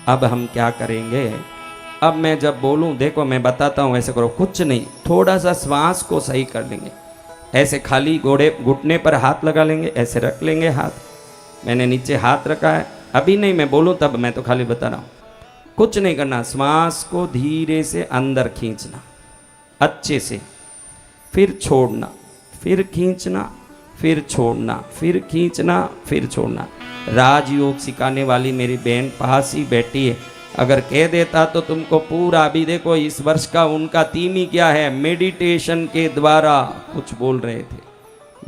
अब हम क्या करेंगे, अब मैं जब बोलूं, देखो मैं बताता हूं, ऐसे करो, कुछ नहीं, थोड़ा सा श्वास को सही कर लेंगे। ऐसे खाली घुटने पर हाथ लगा लेंगे, ऐसे रख लेंगे हाथ, मैंने नीचे हाथ रखा है, अभी नहीं मैं बोलूं तब, मैं तो खाली बता रहा हूं। कुछ नहीं करना, श्वास को धीरे से अंदर खींचना अच्छे से, फिर छोड़ना, फिर खींचना, फिर छोड़ना, फिर खींचना, फिर छोड़ना। राजयोग सिखाने वाली मेरी बहन पास ही बैठी है, अगर कह देता तो तुमको पूरा, अभी देखो इस वर्ष का उनका थीम ही क्या है, मेडिटेशन के द्वारा कुछ बोल रहे थे,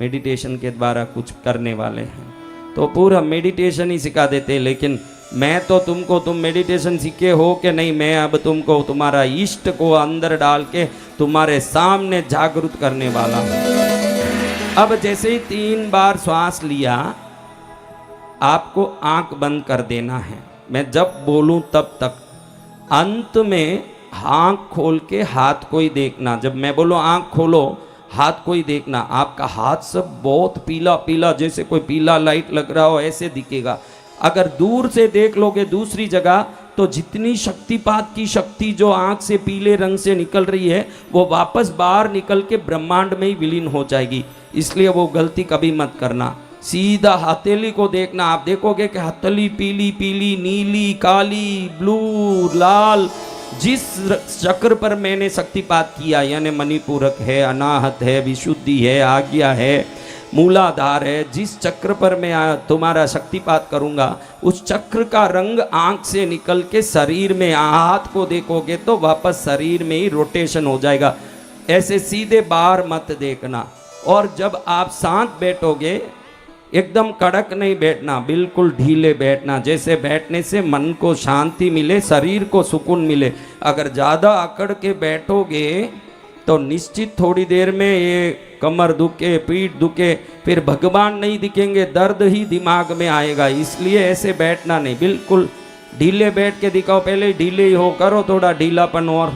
मेडिटेशन के द्वारा कुछ करने वाले हैं, तो पूरा मेडिटेशन ही सिखा देते। लेकिन मैं तो तुमको, तुम मेडिटेशन सीखे हो कि नहीं, मैं अब तुमको तुम्हारा इष्ट को अंदर डाल के तुम्हारे सामने जागृत करने वाला हूं। अब जैसे ही 3 बार श्वास लिया, आपको आंख बंद कर देना है, मैं जब बोलूं तब तक। अंत में आंख खोल के हाथ को ही देखना, जब मैं बोलूं आंख खोलो हाथ को ही देखना। आपका हाथ सब बहुत पीला पीला, जैसे कोई पीला लाइट लग रहा हो ऐसे दिखेगा। अगर दूर से देख लोगे दूसरी जगह, तो जितनी शक्तिपात की शक्ति जो आंख से पीले रंग से निकल रही है, वो वापस बाहर निकल के ब्रह्मांड में ही विलीन हो जाएगी। इसलिए वो गलती कभी मत करना, सीधा हथेली को देखना। आप देखोगे कि हथेली पीली पीली, नीली, काली, ब्लू, लाल, जिस चक्र पर मैंने शक्तिपात किया, यानी मणिपूरक है, अनाहत है, विशुद्धि है, आज्ञा है, मूलाधार है, जिस चक्र पर मैं तुम्हारा शक्तिपात करूंगा, उस चक्र का रंग आंख से निकल के शरीर में, हाथ को देखोगे तो वापस शरीर में ही रोटेशन हो जाएगा। ऐसे सीधे बाहर मत देखना। और जब आप शांत बैठोगे, एकदम कड़क नहीं बैठना, बिल्कुल ढीले बैठना, जैसे बैठने से मन को शांति मिले, शरीर को सुकून मिले। अगर ज़्यादा अकड़ के बैठोगे तो निश्चित थोड़ी देर में ये कमर दुखे, पीठ दुखे, फिर भगवान नहीं दिखेंगे, दर्द ही दिमाग में आएगा। इसलिए ऐसे बैठना नहीं, बिल्कुल ढीले बैठ के दिखाओ। पहले ढीले ही हो, करो थोड़ा ढीलापन, और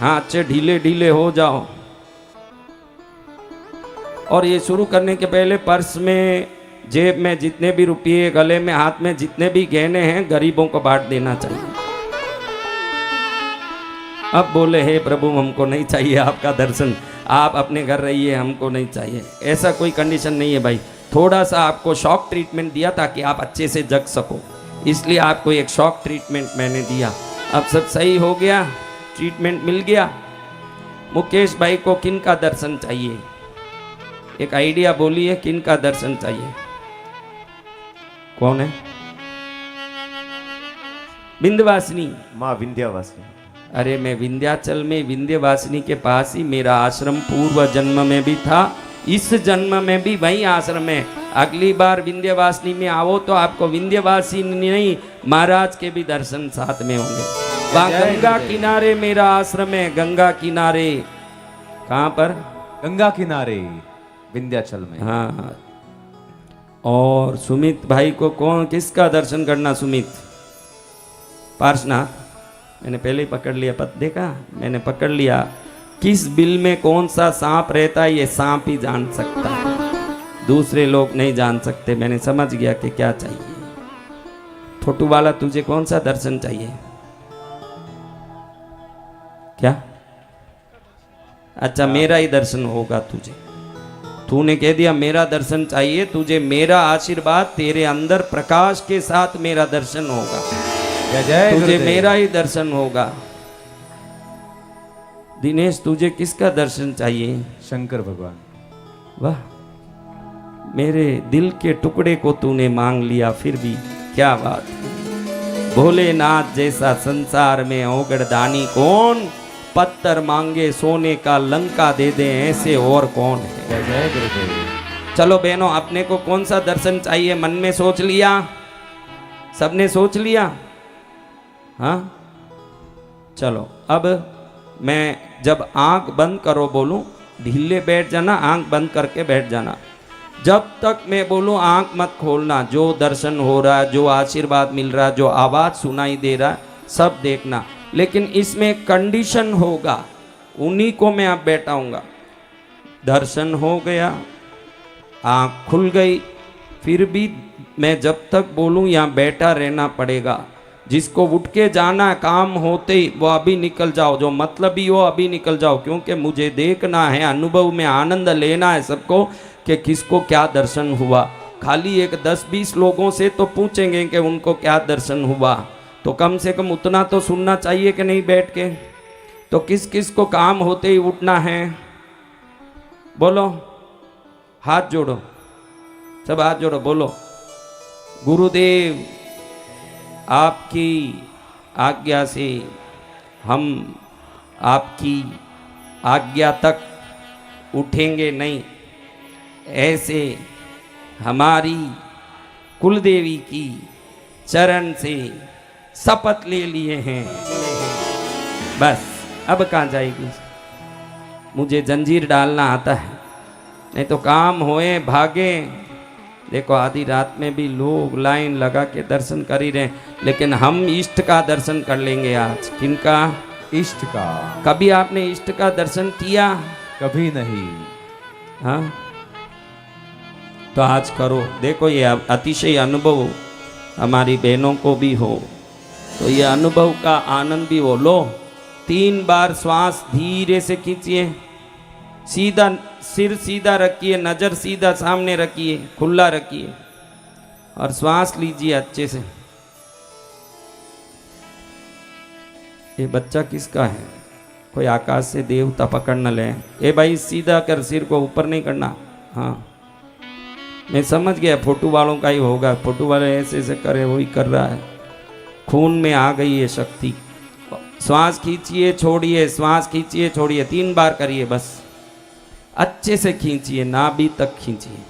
हाँ अच्छे ढीले ढीले हो जाओ। और ये शुरू करने के पहले पर्स में, जेब में जितने भी रुपये, गले में, हाथ में जितने भी गहने हैं, गरीबों को बांट देना चाहिए। अब बोले हे प्रभु हमको नहीं चाहिए आपका दर्शन, आप अपने घर रहिए, हमको नहीं चाहिए। ऐसा कोई कंडीशन नहीं है भाई। थोड़ा सा आपको शॉक ट्रीटमेंट दिया ताकि आप अच्छे से जग सको, इसलिए आपको एक शॉक ट्रीटमेंट मैंने दिया। अब सब सही हो गया, ट्रीटमेंट मिल गया। मुकेश भाई को किन का दर्शन चाहिए, एक आइडिया बोलिए, किन का दर्शन चाहिए? कौन है? विंध्यवासिनी, माँ विंध्यवासिनी। अरे मैं विंध्याचल में विंध्यवासिनी के पास ही मेरा आश्रम पूर्व जन्म में भी था, इस जन्म में भी वही आश्रम है। अगली बार विंध्यवासिनी में आओ तो आपको विंध्यवासिनी नहीं, महाराज के भी दर्शन साथ में होंगे। वहाँ गंगा किनारे मेरा आश्रम है, गंगा किनारे। कहाँ पर? गंगा किनारे, विंध्याचल में। हाँ। और सुमित भाई को कौन, किसका दर्शन करना? सुमित पार्शनाथ, मैंने पहले ही पकड़ लिया, पत देखा मैंने पकड़ लिया। किस बिल में कौन सा सांप रहता है, ये सांप ही जान सकता है, दूसरे लोग नहीं जान सकते। मैंने समझ गया कि क्या चाहिए। छोटू वाला, तुझे कौन सा दर्शन चाहिए? क्या? अच्छा, मेरा ही दर्शन होगा तुझे। तूने कह दिया मेरा दर्शन चाहिए तुझे, मेरा आशीर्वाद तेरे अंदर प्रकाश के साथ मेरा दर्शन होगा, तुझे मेरा ही दर्शन होगा। दिनेश, तुझे किसका दर्शन चाहिए? शंकर भगवान। वाह, मेरे दिल के टुकड़े को तूने मांग लिया, फिर भी क्या बात। भोलेनाथ जैसा संसार में औगड़दानी कौन, पत्थर मांगे सोने का लंका दे दे, ऐसे और कौन है। जय गुरुदेव। चलो बहनों, अपने को कौन सा दर्शन चाहिए, मन में सोच लिया? सबने सोच लिया? हाँ, चलो अब मैं जब आंख बंद करो बोलूं, ढीले बैठ जाना, आंख बंद करके बैठ जाना। जब तक मैं बोलूं आंख मत खोलना। जो दर्शन हो रहा है, जो आशीर्वाद मिल रहा है, जो आवाज सुनाई दे रहा है, सब देखना। लेकिन इसमें कंडीशन होगा, उन्हीं को मैं अब बैठाऊंगा। दर्शन हो गया, आंख खुल गई, फिर भी मैं जब तक बोलूं यहाँ बैठा रहना पड़ेगा। जिसको उठ के जाना काम होते ही वो अभी निकल जाओ, जो मतलब ही हो अभी निकल जाओ, क्योंकि मुझे देखना है, अनुभव में आनंद लेना है सबको कि किसको क्या दर्शन हुआ। खाली एक 10-20 लोगों से तो पूछेंगे कि उनको क्या दर्शन हुआ, तो कम से कम उतना तो सुनना चाहिए कि नहीं बैठ के। तो किस किस को काम होते ही उठना है, बोलो, हाथ जोड़ो, सब हाथ जोड़ो, बोलो गुरुदेव आपकी आज्ञा से हम आपकी आज्ञा तक उठेंगे नहीं, ऐसे हमारी कुलदेवी की चरण से शपथ ले लिए हैं। बस अब कहाँ जाएगी, मुझे जंजीर डालना आता है, नहीं तो काम होए भागे। देखो आधी रात में भी लोग लाइन लगा के दर्शन कर ही रहे हैं, लेकिन हम इष्ट का दर्शन कर लेंगे आज। किनका? इष्ट का। कभी आपने इष्ट का दर्शन किया? कभी नहीं। हाँ, तो आज करो। देखो ये अतिशय अनुभव हमारी बहनों को भी हो, तो ये अनुभव का आनंद भी हो। लो 3 बार श्वास धीरे से खींचिए, सीधा सिर सीधा रखिए, नजर सीधा सामने रखिए, खुला रखिए और श्वास लीजिए अच्छे से। ये बच्चा किसका है? कोई आकाश से देवता पकड़ न ले। ए भाई सीधा कर, सिर को ऊपर नहीं करना। हाँ मैं समझ गया, फोटो वालों का ही होगा, फोटो वाले ऐसे ऐसे करे, वही कर रहा है। खून में आ गई है शक्ति। श्वास खींचिए छोड़िए, श्वास खींचिए छोड़िए, 3 बार करिए बस, अच्छे से खींचिए, नाभि तक खींचिए।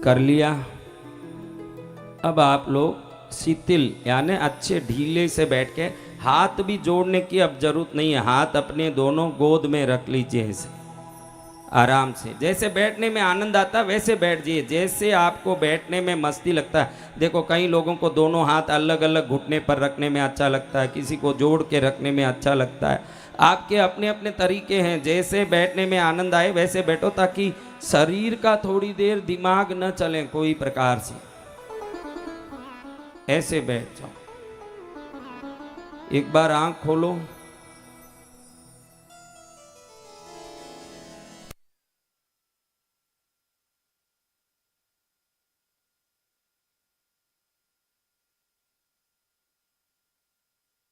कर लिया। अब आप लोग शिथिल यानी अच्छे ढीले से बैठ के, हाथ भी जोड़ने की अब जरूरत नहीं है, हाथ अपने दोनों गोद में रख लीजिए ऐसे आराम से। जैसे बैठने में आनंद आता है वैसे बैठ जाइए, जैसे आपको बैठने में मस्ती लगता है। देखो कई लोगों को दोनों हाथ अलग अलग घुटने पर रखने में अच्छा लगता है, किसी को जोड़ के रखने में अच्छा लगता है। आपके अपने अपने तरीके हैं, जैसे बैठने में आनंद आए वैसे बैठो, ताकि शरीर का थोड़ी देर दिमाग न चले कोई प्रकार से। ऐसे बैठ जाओ। एक बार आंख खोलो,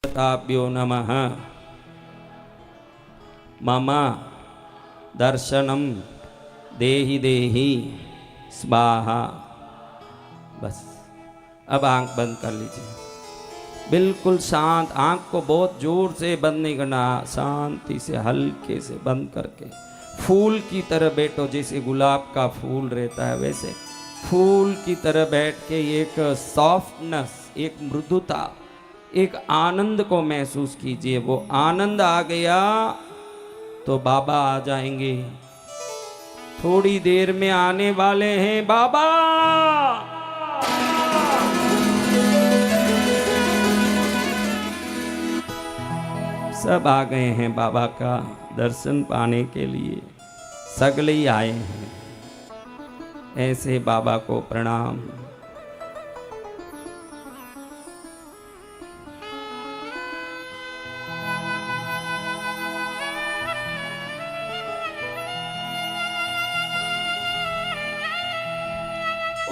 ताभ्यो नमः मम दर्शनम देहि देहि स्वाहा। बस अब आंख बंद कर लीजिए, बिल्कुल शांत। आंख को बहुत जोर से बंद नहीं करना, शांति से हल्के से बंद करके फूल की तरह बैठो। जैसे गुलाब का फूल रहता है वैसे फूल की तरह बैठ के एक सॉफ्टनेस, एक मृदुता, एक आनंद को महसूस कीजिए। वो आनंद आ गया तो बाबा आ जाएंगे, थोड़ी देर में आने वाले हैं बाबा। सब आ गए हैं बाबा का दर्शन पाने के लिए, सगले ही आए हैं। ऐसे बाबा को प्रणाम।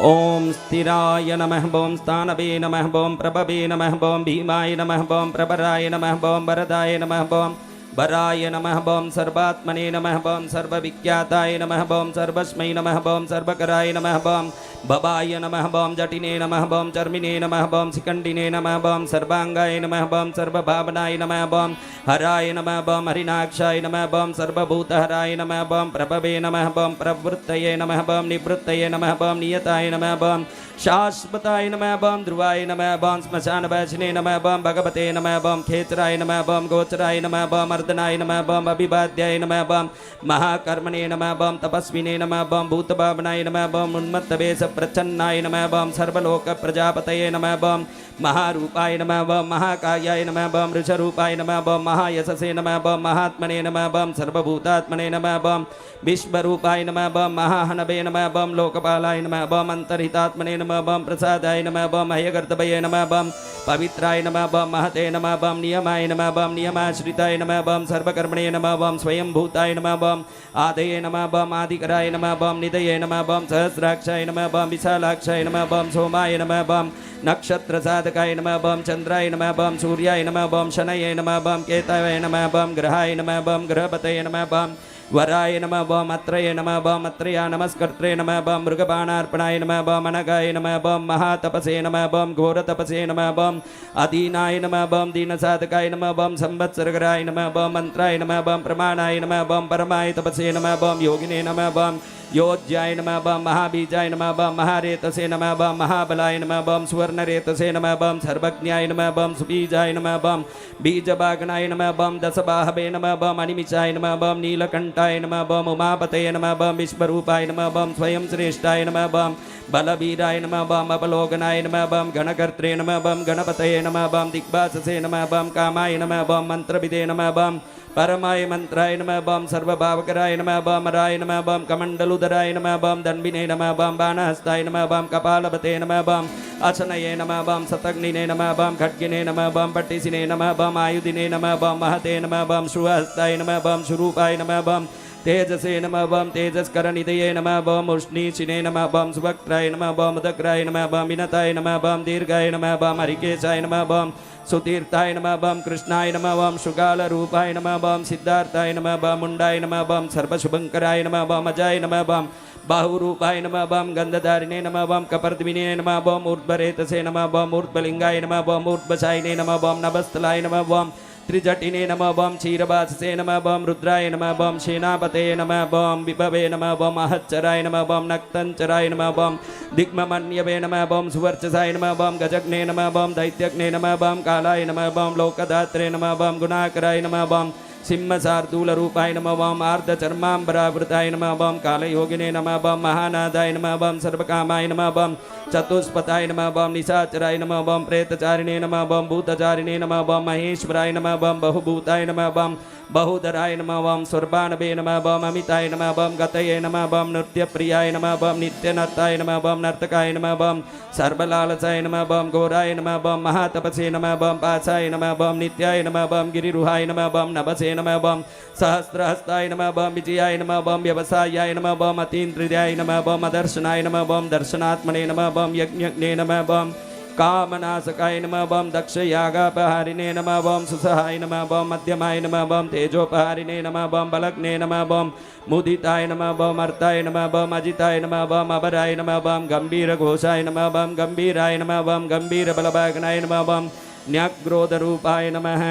ओम स्थिराय नमः, ओम स्थानवे नमः, ओम प्रभवे नमः, ओम भीमाय नमः, ओम प्रबराय नमः, ओम वरदाय नमः, ओम वराय नमः बम सर्वात्मने नमः बम सर्वविख्याताय नमः बम सर्वस्मै नमः बम सर्वकराय नमः बम भवाय नमः बम जटिने नमः बम चर्मिने नमः बम शिखण्डिने नमः बम सर्वांगाय नमः बम सर्वभावनाय नमः बम हराय नमः बम हरिनाक्षाय नमः बम सर्वभूतहराय नमः बम प्रभवे नमः बम प्रवृत्तये नमः बम निवृत्तये नमः बम नियताय नमः बम शाश्वताय नमः बम ध्रुवाय नमः बम श्मशानवासिने नमः बम भगवते नमः बम खेचराय नमः बम गोचराय नमः बम अर्दनाय नमः बम अभिवाद्याय नमः बम महाकर्मणे नमः बम तपस्विने नमः बम भूतभावनाय नमः बम उन्मत्तवेश प्रच्छन्नाय नमः बम सर्वलोक प्रजापतये नमः बम महारूपाय नमः बम महाकायाय नमः बम ऋषरूपाय नमः बम महायशसे नमः बम महात्मने नमः बम सर्वभूतात्मने नमः बम विश्वरूपाय नमः बम महाहनवे नमः बम लोकपालाय नमः बम अंतर्हितात्मने नमः बम प्रसादाय नमः बम हयगर्तभये नमः बम पवित्राय नमः बम महते नमः बम नियमाय नमः बम नियमाश्रिताय नमः बम सर्वकर्मणे नमः बम स्वयंभूताय नमः बम आदये नमः बम आदिकराय नमः बम निधये नमः बम सहस्राक्षाय नमः बम विशालाक्षाय नमः बम सोमाय नमः बम नक्षत्र साधकाय नमः बम चंद्राय नमः बम सूर्याय नमः बम शनये नमः बम केतवे नमः बम ग्रहाय नमः बम ग्रहपतये नमः बम वराय नमः बम अत्रये नमः बम अत्रया नमस्कर्त्रे नमः बम मृगबाणार्पणाय नमः बम अनगाय नमः बम महातपसे नमः बम घोरतपसे नमः बम अदीनाय नमः बम दीनसाधकाय नमः बम संवत्सरकराय नमः बम मंत्राय नमः बम प्रमाणाय नमः बम परमाय तपसे नमः बम योगिने नमः बम योज्याय नमः बम महाबीजाय नमः बम महारेतसे नमः बम महाबलाय नमः बम सुवर्णरेतसे नमः बम सर्वज्ञाय नमः बम सुबीजाय नमः बम बीजबागनाय नमः बम दशबाहवे नमः बम अनिमिषाय नमः बम नीलकंठाय नमः बम उमापतये नमः बम विश्वरूपाय नमः बम स्वयं श्रेष्ठाय नमः बम बलवीराय नमः बम अपलोकनाय नमः बम गणकर्त्रे नमः बम गणपतये नमः बम दिग्भाससे नमः बम कामाय नमः बम मंत्रविदे नमः बम परमाय मंत्राय नमः बम सर्वभावकराय नमः बम राय नमः बम कमंडलुधराय नमः बम दन्विने नमः बम बाणहस्ताय नमः बम कपालपते नमः बम अचनये नमः बम शतग्निने नमः बम खड्गिने नमः बम पट्टिसिने नमः बम आयुधिने नमः बम महते नमः बम शुहस्ताय नमः बम शुरूपाय नमः बम तेजसे नमः बम तेजस्करनिधये नमः बम उष्णीशिने नमः बम सुभक्त्राय नमः बम उदक्राय नमः बम विनताय नमः बम दीर्घाय नमः बम हरिकेशाय नमः बम सुतीर्थाय नमः बम कृष्णाय नमः बम शुगालरूपाय नमः बम सिद्धार्थाय नमः बम मुंडाय नमः बम सर्वशुभंकराय नमः बम अजाय नमः बम बाहुरूपाय नमः बम गंधधारिणे नमः बम कपर्दिने नमः बम ऊर्ध्वरेतसे नमः बम ऊर्ध्वलिंगाय नमः बम ऊर्ध्वशायिने नमः बम नभस्थलाय नमः बम त्रिजटिने नमः बम क्षीरवाससे नमः बम रुद्राय नमः बम सेनापते नमः बम विभवे नमः बम महच्चराय नमः बम नक्तंचराय नमः बम दिग्ममन्यवे नमः बम सुवर्चसाय नमः बम गजग्ने नमः बम दैत्यग्ने नमः बम कालाय नमः बम लोकदात्रे नमः बम गुणाकराय नमः बम सिंहसार्दूलरूपाय नमः बम आर्धचर्माम्बरावृताय नमः बम कालयोगिने नमः बम महानादाय नमः बम सर्वकामाय नमः बम चतुष्पथाय नमः बम निशाचराय नमः बम प्रेतचारिणे नमः बम भूतचारिणे नमः बम महेश्वराय नमः बम बहुभूताय नमः बम बहुधराय नमः बम स्वर्बाणवे नमः बम अमिताय नमः बम गतये नमः बम नृत्यप्रियाय नमः बम नित्यनर्ताय नमः बम नर्तकाय नमः बम सर्वलालसाय नमः बम घोराय नमः बम महातपसे नमः बम पासाय नमः बम नित्याय नमः बम गिरिरुहाय नमः बम नभसे नमः बम सहस्रहस्ताय नमः बम विजयाय नमः बम व्यवसायाय नमः बम अतीन्द्रियाय नमः बम अदर्शनाय नमः बम दर्शनात्मने नमः बम यज्ञज्ञे नमः बम कामनाशकाय नमः बम दक्षयागापहारिणे नमः बम सुसहाय नमः बम मध्यमाय नमः बम तेजोपहारिणे नमः बम बलग्ने नमः बम मुदिताय नमः बम अर्ताय नमः बम अजिताय नमः बम अबराय नमः बम गंभीर घोषाय नमः बम गंभीराय नमः बम गंभीर बलभागनाय नमः बम न्यग्रोधरूपाय नमः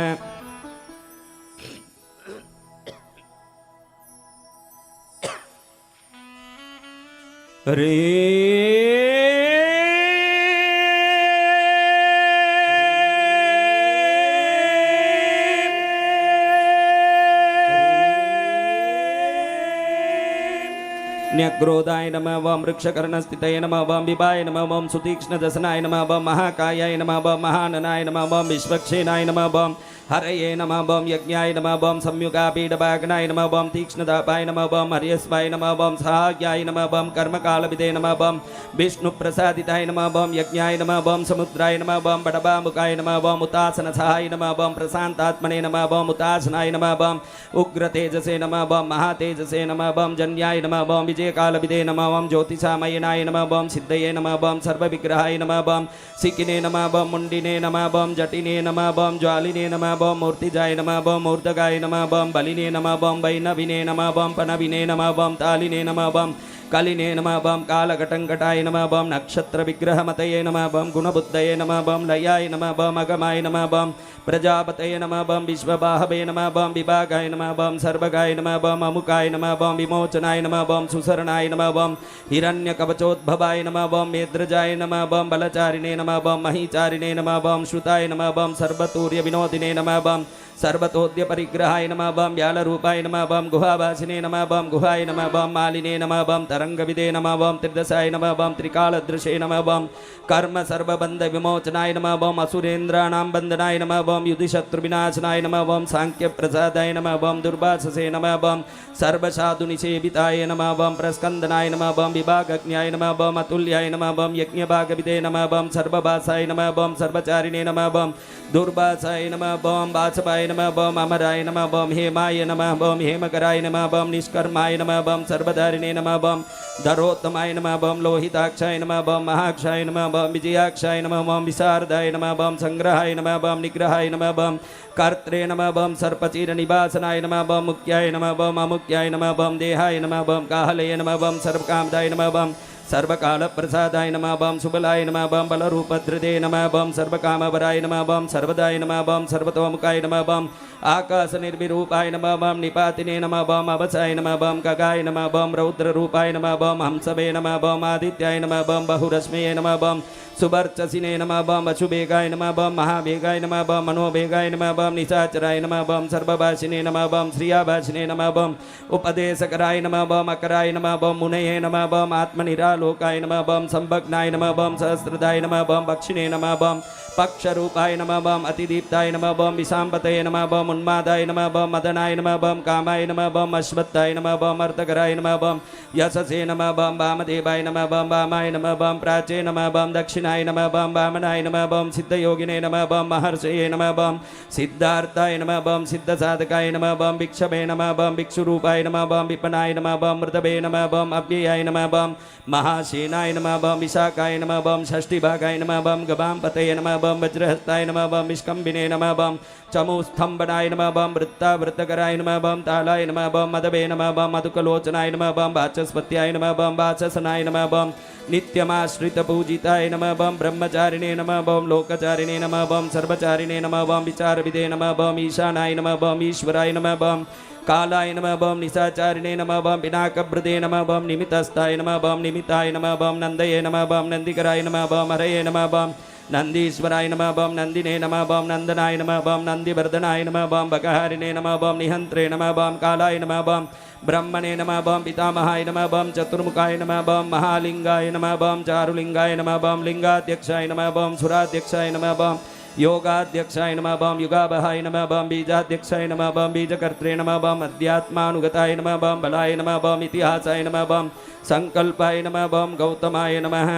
न्यग्रोधाय नमः बम वृक्षकर्णस्थितये नमः बम विभाय नमः बम सुतीक्ष्णदशनाय नमः बम महाकायाय नमः बम महाननाय नमः बम विश्वक्षेनाय नमः बम हरये नमः बम यज्ञाय नमः बम संयुगापीडभागनाय नमः बम तीक्ष्णदापाय नमः बम हर्यस्वाय नमः बम सहायाय नमः बम कर्मकालविदे नमः बम विष्णुप्रसादिताय नमः बम यज्ञाय नमः बम समुद्राय नमः बम बडबामुखाय नमः बम उतासनसहाय नमः बम प्रशांतात्मने नमः बम उतासनाय नमः बम उग्रतेजसे नमः बम महातेजसे नमः बम जन्याय नमः बम विजयकालविदे नमः ओं ज्योतिषामयनाय नमः ओं सिद्धये नमः ओं सर्वविग्रहाय नमः ओं सिकिने नमः ओं मुंडिने नमः ओं जटिने नमः ओं ज्वालिने नमः ओं मूर्तिजाय नमः ओं मूर्धगाय नमः ओं बलिने नमः ओं वैनविने नमः ओं पनविने नमः ओं तालिने नमः ओं कलिने नमः ओं कालकटंकटाय नमः ओं नक्षत्रविग्रहमतये नमः ओं गुणबुद्धये नमः ओं लयाय नमः ओं अगमाय नमः ओं प्रजापतये नमः ओं विश्वबाहवे नमः ओं विभागाय नमः ओं सर्वगाय नमः ओं अमुकाय नमः ओं विमोचनाय नमः ओं सुसरणाय नमः ओं हिरण्यकवचोद्भवाय नमः ओं मेद्रजाय नमः ओं बलचारिणे नमः ओं महीचारिणे नमः ओं श्रुताय नमः ओं सर्वतूर्यविनोदिने नमः ओं सर्वतोद्य परिग्रहाय नमः ओं व्यालरूपाय नमः ओं गुहावासिने नमः ओं गुहाय नमः ओं मालिने नमः ओं तरंगविदे नमः ओं त्रिदशाय नमः ओं त्रिकालदृशे नमः ओं कर्म सर्वबंध विमोचनाय नमः ओं असुरेन्द्राणां बंधनाय नमः ओं युधिशत्रुविनाशनाय नमः ओं सांख्यप्रसादाय नमः ओं दुर्वाससे नमः ओं सर्वसाधुनिसेविताय नमः ओं प्रस्कंदनाय नमः ओं विभागज्ञाय नमः ओं अतुल्याय नमः ओं यज्ञभागविदे नमः ओं सर्वभासाय नमः ओं सर्वचारिणे नमः ओं दुर्वासाय नमः ओं वासवाय नमः ओं अमराय नमः ओं हेमाय नमः ओं हेमकराय नमः ओं निष्कर्माय नमः ओं सर्वधारिणे नमः ओं धरोत्तमाय नमः ओं लोहिताक्षाय नमः ओं महाक्षाय नमः ओं विजयाक्षाय नमः ओं विशारदाय नमः ओं संग्रहाय नमः ओं निग्रहाय नमः ओं कर्त्रे नमः ओं सर्पचीरनिवासनाय नमः ओं मुख्याय नमः ओं अमुख्याय नमः ओं देहाय नमः ओं काहलये नमः ओं सर्वकामदाय नमः ओं सर्वकालप्रसादाय नमः ओं सुबलाय नमः ओं बलरूपधृते नमः ओं सर्वकामवराय नमः ओं सर्वदाय नमः ओं सर्वतोमुखाय नमः ओं आकाशनिर्विरूपाय नमः ओं निपातिने नमः ओं अवसाय नमः ओं खगाय नमः ओं रौद्ररूपाय नमः ओं हंसवे नमः ओं आदित्याय नमः ओं बहुरश्मये नमः ओं सुवर्चसिने नमः ओं अशुभेगाय नमः ओं महावेगाय नमः ओं मनोवेगाय नमः ओं निशाचराय नमः ओं सर्वभाषिने नमः ओं श्रियाभाषिने नमः ओं उपदेशकराय नमः ओं अकराय नमः ओं मुनये नमः ओं आत्मनिरालोकाय नमः ओं संभग्नाय नमः ओं सहस्रदाय नमः ओं पक्षिणे नमः ओं पक्षरूपाय नमः ओं अतिदीप्ताय नमः ओं विशाम्पतये नमः ओं उन्मादाय नमः ओं मदनाय नमः ओं कामाय नमः ओं अश्वत्थाय नमः ओं अर्थकराय नमः ओं यशसे नमः ओं वामदेवाय नमः ओं वामाय नमः ओं प्राचे नमः ओं दक्षिणाय नमः ओं वामनाय नमः ओं सिद्धयोगिने नमः ओं महर्षये नमः ओं सिद्धार्थाय नमः ओं सिद्धसाधकाय नमः ओं भिक्षवे नमः ओं भिक्षुरूपाय नमः ओं विपनाय नमः ओं मृतवे नमः ओं अव्ययाय नमः ओं महासेनाय नमः ओं विशाखाय नमः ओं षष्टिभागाय नमः ओं गवाम्पतये नमः ओं वज्रहस्ताय नमः ओं विष्कम्बिने नमः ओं चमुस्तंभनाय नमः ओं वृत्तावृत्तकराय नमः ओं तालाय नमः ओं मदवे नमः ओं मधुकलोचनाय नमः ओं वाचस्पत्याय नमः ओं वाचसनाय नमः ओं नित्यमाश्रितपूजिताय नमः ओं ब्रह्मचारिणे नमः ओं लोकचारिणे नमः ओं सर्वचारिणे नमः ओं विचारविदे नमः ओं ईशानाय नमः ओं ईश्वराय नमः ओं कालाय नमः ओं निशाचारिणे नमः ओं पिनाकभृते नमः ओं निमितस्ताय नमः ओं निमिताय नमः ओं नन्दये नमः ओं नन्दिकराय नमः ओं हरये नमः ओं नंदीश्वराय नमः ओं नंदिने नमः ओं नंदनाय नमः ओं नंदिवर्धनाय नमः ओं बकहारिणे नमः ओं निहंत्रे नमः ओं कालाय नमः ओं ब्रह्मणे नमः ओं पितामहाय नमः ओं चतुर्मुखाय नमः ओं महालिंगाय नमः ओं चारुलिंगाय नमः ओं लिंगाध्यक्षाय नमः ओं सुराध्यक्षाय नमः ओं योगाध्यक्षाय नमः ओं युगाबहाय नमः ओं बीजाध्यक्षाय नमः ओं बीजकर्त्रे नमः ओं अध्यात्मानुगताय नमः ओं बलाय नमः ओं इतिहासाय नमः ओं संकल्पाय नमः ओं गौतमाय नमः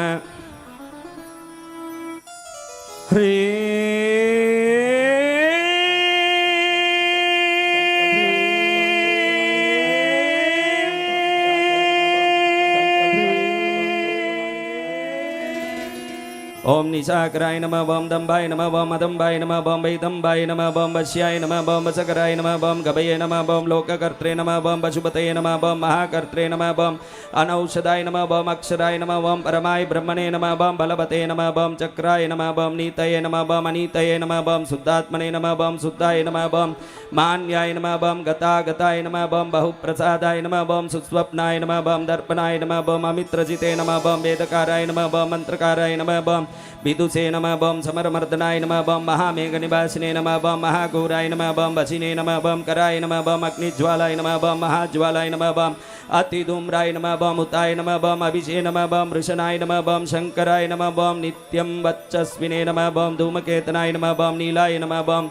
ओम निशाकराय नमः ओं दंबाय नमः ओं अदंबाय नमः ओं वैदंबाय नमः ओं वश्याय नमः ओं वसकराय नमः ओं गभये नमः ओं लोककर्त्रे नमः ओं पशुपतये नमः ओं महाकर्त्रे नमः ओं अनौषधाय नमः ओं अक्षराय नमः ओं परमाय ब्रह्मणे नमः ओं बलवते नमः ओं चक्राय नमः ओं नीतये नमः ओं अनीतये नमः ओं शुद्धात्मने नमः ओं शुद्धाय नमः ओं मान्याय नमः ओं गतागताय नमः ओं बहुप्रसादाय नमः ओं सुस्वप्नाय नमः ओं दर्पणाय नमः ओं अमित्रजिते नमः ओं वेदकाराय नमः ओं मंत्रकाराय नमः ओं विदुषे नमः ओं समरमर्दनाय नमः ओं महामेघनिवासिने नमः ओं महाघोराय नमः ओं वशिने नमः ओं कराय नमः ओं अग्निज्वालाय नमः ओं महाज्वालाय नमः ओं अतिधूम्राय नमः ओं उताय नमः ओं अभिषे नमः ओं वृषणाय नमः ओं शंकराय नमः ओं नित्यं वच्चस्विने नमः ओं धूमकेतनाय नमः ओं नीलाय नमः ओं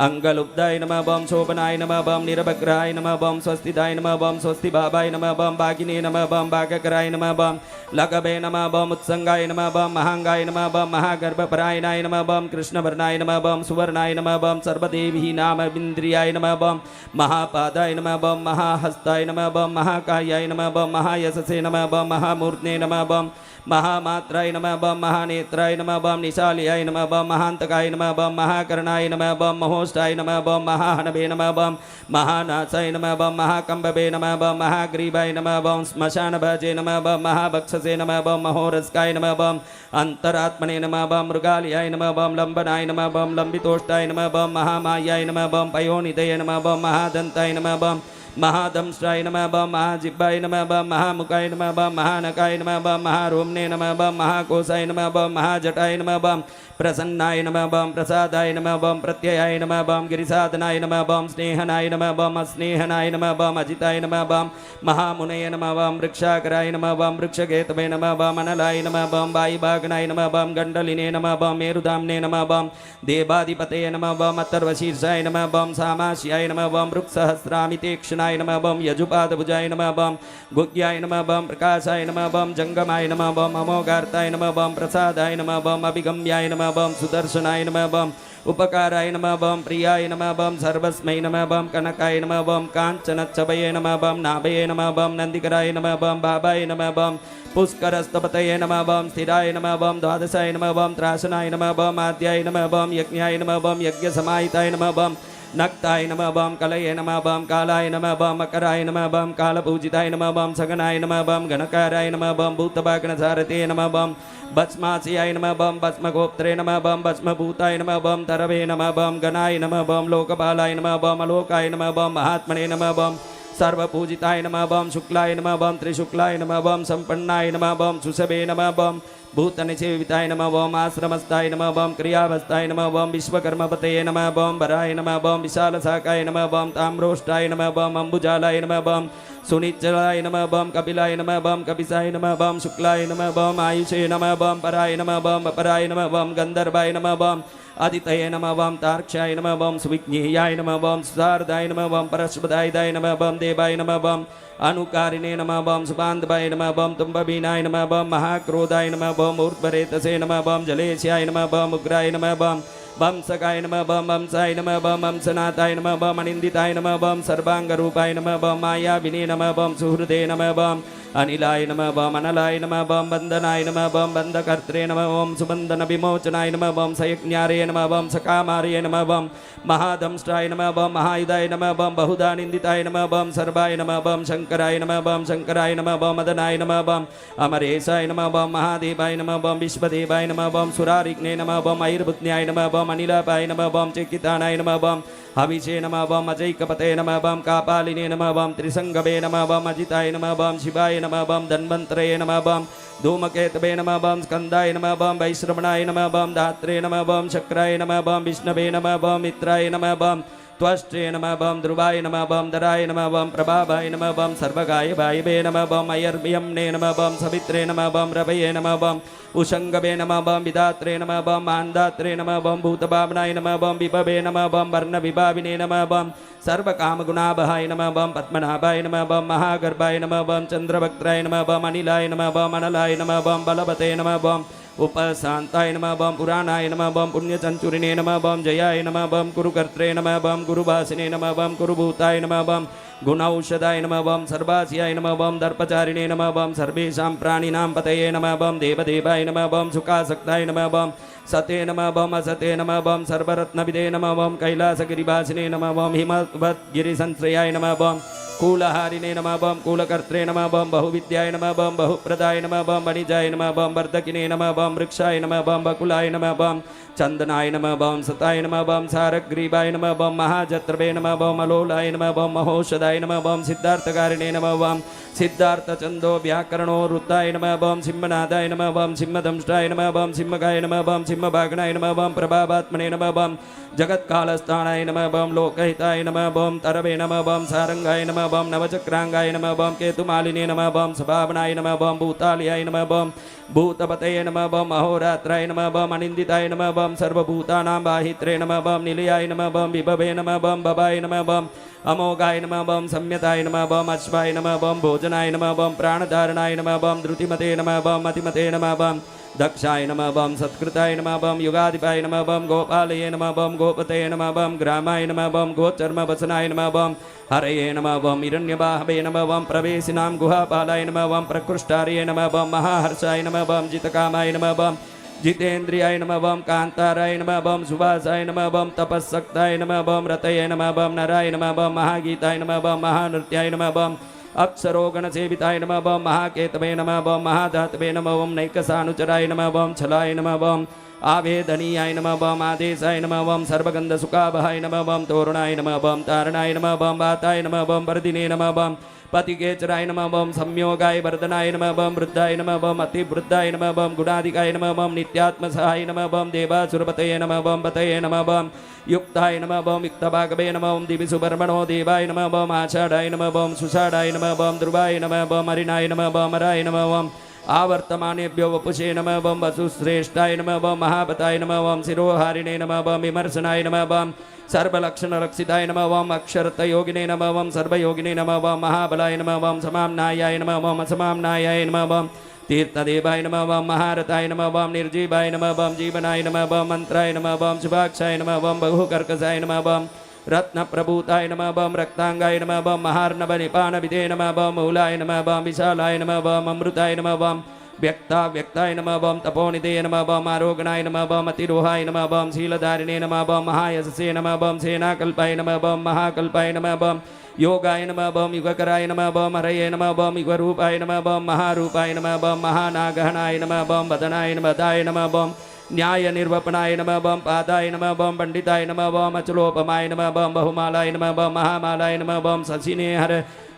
अंगलुब्धाय नमः ओं शोभनाय नमः ओं निरभग्राय नमः ओं स्वस्तिदाय नमः ओं स्वस्तिभावाय नमः ओं भागिने नमः ओं भागकराय नमः ओं लगभे नमः ओं उत्संगाय नमः ओं महांगाय नमः बम महागर्भपरायणाय नमः बम कृष्णवर्णाय नमः बम सुवर्णाय नमः बम सर्वदेवी नाम इंद्रियाय नमः बम महापादाय नमः बम महाहस्ताय नमः बम महाकायाय नमः बम महायशसे नमः बम महामूर्धने नमः बम महामात्राय नमः बम महानेत्राय नमः बम निशाल्याय नमः बम महान्तकाय नमः बम महाकर्णाय नमः बम महोष्ठाय नमः बम महाहनवे नमः बम महानासाय नमः बम महाकंबवे नमः बम महाग्रीवाय नमः बम श्मशानभजे नमः बम महाभक्षसे नमः बम महोरस्काय नमः बम अंतरात्मने नमः बम मृगालयाय नमः बम लंबनाय नमः बम लंबितोष्टाय नमः बम महामायाय नमः बम पयोनिधये नमः बम महादन्ताय नमः बम महादंष्ट्राय नमः बम महाजिह्वाय नमः बम महामुखाय नमः बम महानकाय नमः बम महारोमणे नमः बम महाकोशाय नमः बम महाजटाय नमः बम प्रसन्नाय नमः बम प्रसादाय नमः बम प्रत्ययाय नमः बम गिरिसाधनाय नमः बम स्नेहनाय नमः बम अस्नेहनाय नमः बम अजिताय नमः बम महामुनये नमः बम वृक्षाकराय नमः बम वृक्षकेतवे नमः बम अनलाय नमः बम वायुभागनाय नमः बम गण्डलिने नमः बम मेरुधाम्ने नमः बम देवाधिपतये नमः बम अथर्वशीर्षाय नमः बम सामास्याय नमः बम वृक्षसहस्रामितेक्षणाय नमः बम यजुपादभुजाय नमः बम गुग्याय नमः बम प्रकाशाय नमः बम जंगमाय नमः बम अमोघार्ताय नमः बम प्रसादाय नमः बम अभिगम्याय नमः बम सुदर्शनाय नमः बम उपकाराय नमः बम प्रियाय नमः बम सर्वस्मै नमः बम कनकाय नमः बम काञ्चनच्छवये नमः बम नाभये नमः बम नन्दिकराय नमः बम बाबाय नमः बम पुष्करस्तपतये नमः बम स्थिराय नमः बम द्वादशाय नमः बम त्रासनाय नमः बम आद्याय नमः बम यज्ञाय नमः बम यज्ञसमाहिताय नमः बम नक्ताय नमः बम कलये नमः बम कालाय नमः बम मकराय नमः बम कालपूजिताय नमः बम सगनाय नमः बम गणकाराय नमः बम भूतभागनसारथे नमः बम भस्मास्याय नमः बम भस्मगोप्त्रे नमः बम भस्मभूताय नमः बम तरवे नमः बम गणाय नमः बम लोकपालाय नमः बम अलोकाय नमः बम महात्मने नमः बम सर्वपूजिताय नमः बम शुक्लाय नमः बम त्रिशुक्लाय नमः बम संपन्नाय नमः बम सुषभे नमः बम भूतनिसेविताय नमः बम आश्रमस्थाय नमः बम क्रियावस्थाय नमः बम विश्वकर्मपतये नमः बम वराय नमः बम विशालशाखाय नमः बम ताम्रोष्टाय नमः बम अम्बुजालाय नमः बम सुनिच्चलाय नमः बम कपिलाय नमः बम कपिसाय नमः बम शुक्लाय नमः बम आयुषे नमः बम पराय नमः बम अपराय नमः बम गंधर्वाय नमः बम आदितये नमः बम तार्क्ष्याय नमः बम सुविज्ञेयाय नमः बम सुधारदाय नमः बम परश्वदाय नमः बम देवाय नमः बम अनुकारिणे नमः बम सुबान्धवाय नमः बम तुम्बवीनाय नमः बम महाक्रोधाय नमः बम ऊर्ध्वरेतसे नमः बम जलेश्याय नमः बम उग्राय नमः बम वंसकाय नमः बम वंसाय नमः बम वंसनाथाय नमः बम अनिन्दिताय नमः बम सर्वांगरूपाय नमः बम मायाविने नमः बम सुहृदे नमः बम अनिलाय नमः बम अनलाय नमः बम वन्दनाय नमः बम वन्दकर्त्रे नमः बम सुबन्धन विमोचनाय नमः बम सयज्ञारे नमः बम सकामार्ये नमः बम महादंष्ट्राय नमः बम महायुधाय नमः बम बहुधा निन्दिताय नमः बम सर्वाय नमः बम शङ्कराय नमः बम मदनाय नमः बम अमरेशाय नमः बम महादेवाय नमः बम विश्वदेवाय नमः बम सुरारिग्ने नमः बम ऐर्भुत्न्याय नमः बम अनिलापाय नमः बम चिकितानाय नमः बम हविषे नमः बम अजैकपते नमः बम कापालिने नमः बम त्रिसंगवे नमः बम अजिताय नमः बम शिवाय नमः बम धन्वन्तरे नमः बम धूमकेतवे नमः बम स्कन्दाय नमः बम वैश्रवणाय नमः बम धात्रे नमः बम शक्राय नमः बम विष्णवे नमः बम मित्राय नमः बम त्वष्ट्रे नमः बम ध्रुवाय नमः बम दराय नमः बम प्रभावाय नमः बम सर्वगाय वायवे नमः बम अयर्यम्ने नमः बम सवित्रे नमः बम रवये नमः बम उषंगवे नमः बम विधात्रे नमः बम मान्दात्रे नमः बम भूतभावनाय नमः बम विभवे नमः बम वर्णविभाविने नमः बम सर्वकामगुणाबहाय नमः बम पद्मनाभाय नमः बम महागर्भाय नमः बम चंद्रभक्त्राय नमः बम अनिलाय नमः बम अनलाय नमः बम बलवते नमः बम उपशान्ताय नमः बम पुराणाय नमः बम पुण्यचंचुरिणे नमः बम जयाय नमः बम कुरुकर्त्रे नमः बम कुरुभासिने नमः बम कुरुभूताय नमः बम गुणौषधाय नमः बम सर्वास्याय नमः बम दर्पचारिणे नमः बम सर्वेषां प्राणिनां पतये नमः बम देवदेवाय नमः बम सुखासक्ताय नमः बम सते नमः बम असते नमः बम सर्वरत्नविदे नमः बम कैलासगिरिवासिने नमः बम हिमवद्गिरिसंश्रयाय नमः बम कूलहारिणे नमः बम कूलकर्त्रे नमः बम बहुविद्याय नमः बम बहुप्रदाय नमः बम वणिजाय नमः बम वर्धकिने नमः बम वृक्षाय नमः बम बकुलाय नमः बम चंदनाय नमः बम सताय नमः बम सारग्रीवाय नमः बम महाजत्रवे नमः बम अलोलाय नमः बम महोषधाय नमः बम सिद्धार्थकारिणे नमः बम सिद्धार्थचंदो व्याकरणो रुद्धाय नमः बम सिंहनादाय नमः बम सिंहदंष्टाय नमः बम सिंहगाय नमः बम सिंहभागनाय नमः बम प्रभावात्मने नमः बम जगत्कालस्थानाय नमः बम लोकहिताय नमः बम तरवे नमः बम सारंगाय नमः बम नवचक्रांगाय नमः बम केतुमालिने नमः बम सभावनाय नमः बम भूतालयाय नमः बम भूतपतये नमः बम अहोरात्राय नमः बम अनिन्दिताय नमः बम सर्वभूतानां बाहित्रे नमः बम निलयाय नमः बम विभवे नमः बम बबाय नमः बम अमोघाय नमः बम सम्यताय नमः बम अश्वाय नमः बम भोजनाय नमः बम प्राणधारणाय नमः बम धृतिमते नमः बम मतिमते नमः बम दक्षाय नमः बम सत्कृताय नमः बम युगाधिपाय नमः बम गोपालये नमः बम गोपतये नमः बम ग्रामाय नमः बम गोचर्मवसनाय नमः बम हरये नमः बम हिरण्यबाहवे नमः बम प्रवेशिनां गुहापालाय नमः बम प्रकृष्टार्ये नमः बम महाहर्षाय नमः बम जितकामाय नमः बम जितेन्द्रियाय नमः बम कांताराय नमः बम सुभासाय नमः बम तपस्सक्ताय नमः बम रतये नमः बम नराय नमः बम महागीताय नमः बम महानृत्याय नमः बम अप्सरोगणसेविताय नमः बम महाकेतवे नमः बम महाधातवे नमः बम नैकसानुचराय नमः बम छलाय नमः बम आवेदनीयाय नमः बम आदेशाय नमः बम सर्वगन्धसुखावहाय नमः बम तोरणाय नमः बम तारणाय नमः बम वाताय नमः बम वर्धिने नमः बम पतिकेचराय नमः बम संयोगाय वर्धनाय नमः बम वृद्धाय नमः बम अतिवृद्धाय नमः बम गुणाधिकाय नमः बम नित्यात्मसहाय नमः बम देवासुरपतये नमः बम पतये नमः बम युक्ताय नमः बम युक्तभागवे नमः बम दिविसुवर्मणो देवाय नमः बम आषाढाय नमः बम सुषाढाय नमः बम ध्रुवाय नमः बम हरिणाय नमः बम हराय नमः बम आवर्तमानेभ्यो वपुषे नमः बम वसुश्रेष्ठाय नमः बम महापताय नमः बम शिरोहारिणे नमः बम विमर्शनाय नमः बम सर्वलक्षणरक्षिताय नमः बम अक्षरतयोगिने नमः बम सर्वयोगिने नमः बम महाबलाय नमः बम समाम्नायाय नमः बम असमाम्नायाय नमः बम तीर्थदेवाय नमः बम महारथाय नमः बम निर्जीवाय नमः बम जीवनाय नमः बम मंत्राय नमः बम शुभाक्षाय नमः बम बहुकर्कशाय नमः बम रत्नप्रभूताय नमः बम रक्तांगाय नमः बम महार्णवनिपानविदे नमः बम मूलाय नमः बम विशालाय नमः बम अमृताय नमः बम व्यक्ताय नमः बम तपोनिधे नमः बम आरोगणाय नमः बम अतिरोहाय नमः बम शीलधारिणे नमः बम महायशसे नमः बम सेनाकल्पाय नमः बम महाकल्पाय नमः बम योगाय नमः बम युगकराय नमः बम हरये नमः बम युगरूपाय नमः बम महारूपाय नमः बम महानागहनाय नमः बम वदनाय नमदाय नमः बम न्याय निर्वपनाय नमः बम पादाय नमः बम पंडिताय नमः बम अचलोपमाय नमः बम बहुमालाय नमः बम महामालाय नमः बम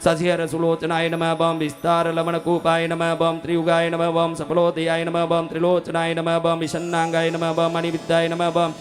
शशिहर सुलोचनाय नमः बम विस्तार लवणकूपाय नमः बम त्रियुगाय नमः बम सफलोदयाय नमः बम त्रिलोचनाय नमः बम विषन्नांगाय नमः बम मणिविद्याय नमः बम